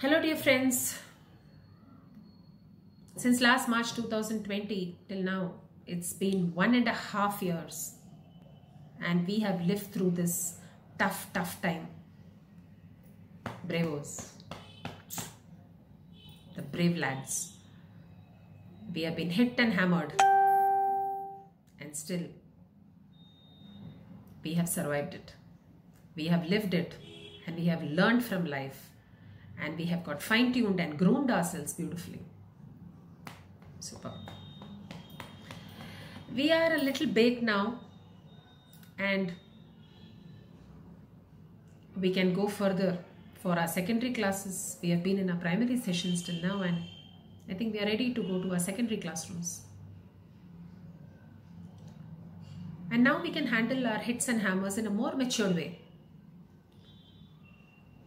Hello dear friends, since last March 2020 till now, it's been 1.5 years and we have lived through this tough time. Bravos, the brave lads. We have been hit and hammered and still we have survived it. We have lived it and we have learned from life. And we have got fine-tuned and groomed ourselves beautifully. Super. We are a little baked now and we can go further for our secondary classes. We have been in our primary sessions till now and I think we are ready to go to our secondary classrooms. And now we can handle our hits and hammers in a more matured way.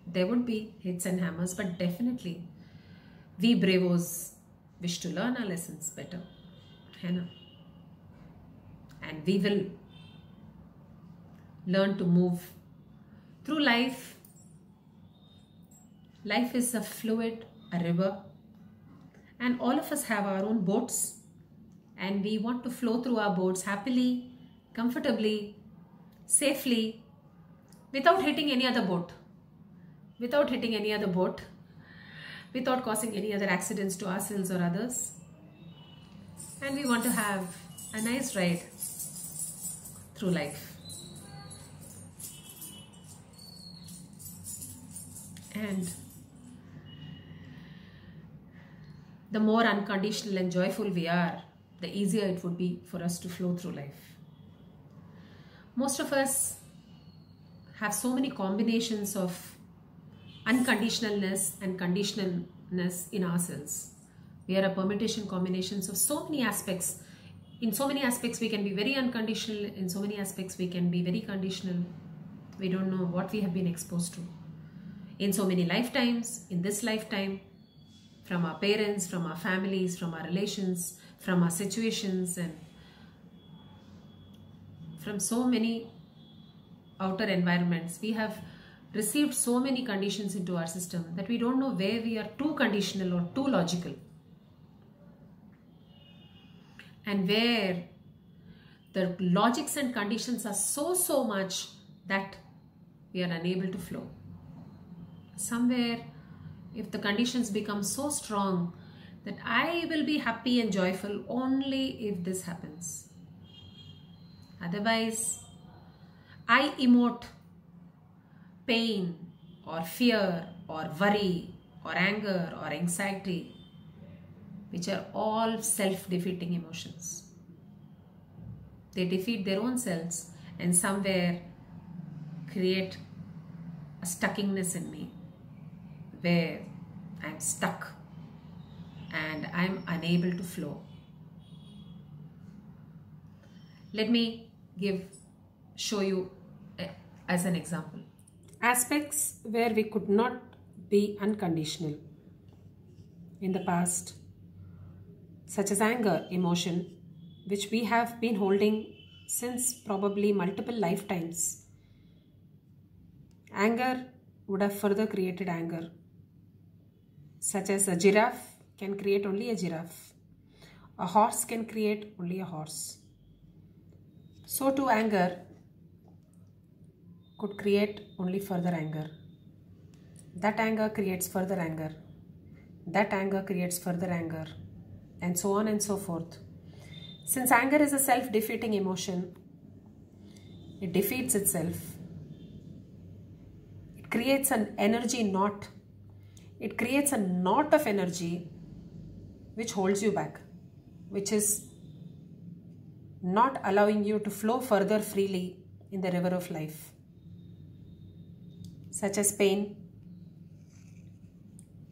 There would be hits and hammers, but definitely we bravos wish to learn our lessons better. And we will learn to move through life. Life is a fluid, a river, and all of us have our own boats and we want to flow through our boats happily, comfortably, safely, without hitting any other boat. Without causing any other accidents to ourselves or others. And we want to have a nice ride through life. And the more unconditional and joyful we are, the easier it would be for us to flow through life. Most of us have so many combinations of unconditionalness and conditionalness in ourselves. We are a permutation combinations of so many aspects. In so many aspects we can be very unconditional, in so many aspects we can be very conditional. We don't know what we have been exposed to. In so many lifetimes, in this lifetime, from our parents, from our families, from our relations, from our situations and from so many outer environments, we have received so many conditions into our system that we don't know where we are too conditional or too logical and where the logics and conditions are so much that we are unable to flow. Somewhere if the conditions become so strong that I will be happy and joyful only if this happens. Otherwise I emote pain or fear or worry or anger or anxiety, which are all self-defeating emotions. They defeat their own selves and somewhere create a stuckingness in me where I'm stuck and I'm unable to flow. Let me show you as an example. Aspects where we could not be unconditional in the past, such as anger emotion, which we have been holding since probably multiple lifetimes. Anger would have further created anger, such as a giraffe can create only a giraffe. A horse can create only a horse. So too anger could create only further anger. That anger creates further anger. That anger creates further anger. And so on and so forth. Since anger is a self-defeating emotion, it defeats itself. It creates an energy knot. It creates a knot of energy which holds you back, which is not allowing you to flow further freely in the river of life. Such as pain,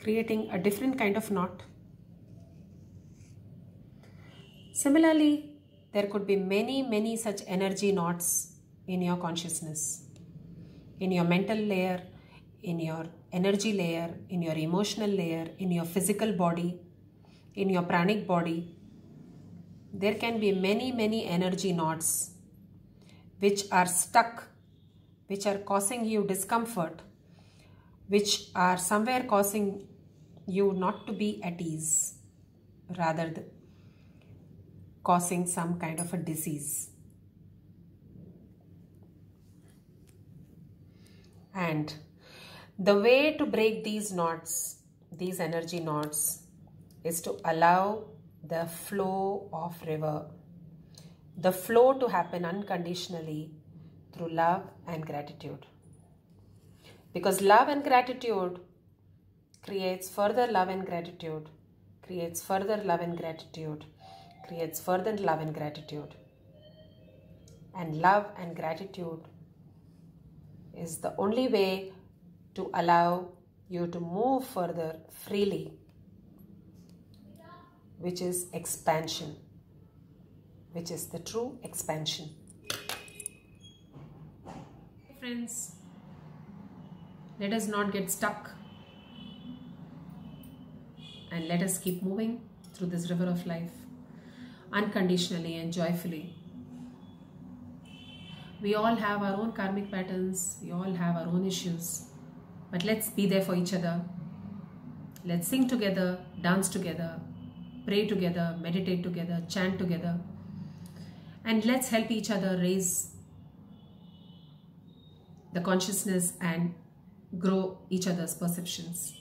creating a different kind of knot. Similarly, there could be many such energy knots in your consciousness, in your mental layer, in your energy layer, in your emotional layer, in your physical body, in your pranic body. There can be many energy knots which are stuck, which are causing you discomfort, which are somewhere causing you not to be at ease, rather than causing some kind of a disease. And the way to break these knots, these energy knots, is to allow the flow of river, the flow to happen unconditionally through love and gratitude. Because love and gratitude creates further love and gratitude, creates further love and gratitude, creates further love and gratitude. And love and gratitude is the only way to allow you to move further freely, which is expansion, which is the true expansion. Friends, let us not get stuck, and let us keep moving through this river of life unconditionally and joyfully. We all have our own karmic patterns, we all have our own issues, but let's be there for each other. Let's sing together, dance together, pray together, meditate together, chant together, and let's help each other raise the consciousness and grow each other's perceptions.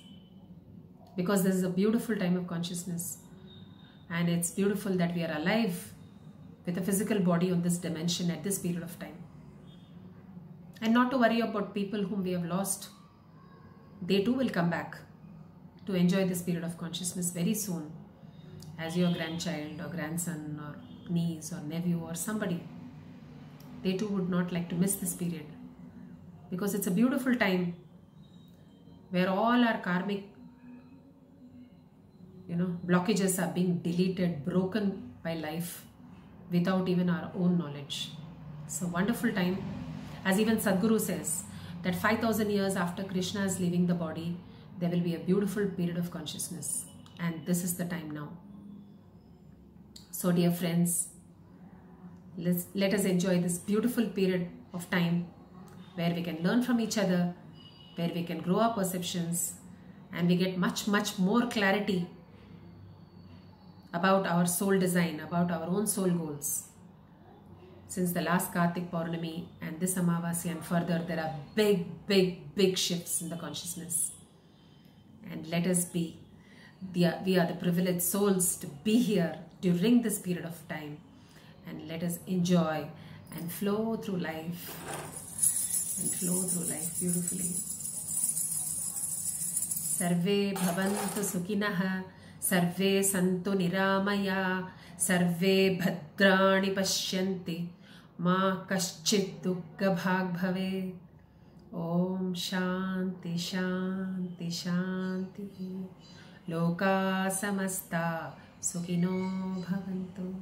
Because this is a beautiful time of consciousness, and it's beautiful that we are alive with a physical body on this dimension at this period of time. And not to worry about people whom we have lost. They too will come back to enjoy this period of consciousness very soon, as your grandchild or grandson or niece or nephew or somebody. They too would not like to miss this period, because it's a beautiful time where all our karmic blockages are being deleted, broken by life without even our own knowledge. It's a wonderful time. As even Sadhguru says, that 5,000 years after Krishna is leaving the body, there will be a beautiful period of consciousness. And this is the time now. So dear friends, let us enjoy this beautiful period of time where we can learn from each other, where we can grow our perceptions, and we get much more clarity about our soul design, about our own soul goals. Since the last Kartik Purnami and this Amavasya and further, there are big shifts in the consciousness. And let us be, we are the privileged souls to be here during this period of time. And let us enjoy and flow through life. And flow through life beautifully. Sarve bhavantu sukhinah, sarve santu niramaya, sarve bhadrani pashyanti, ma kaschid dukkha bhag bhave. Om Shanti Shanti Shanti. Loka samasta sukhino bhavantu.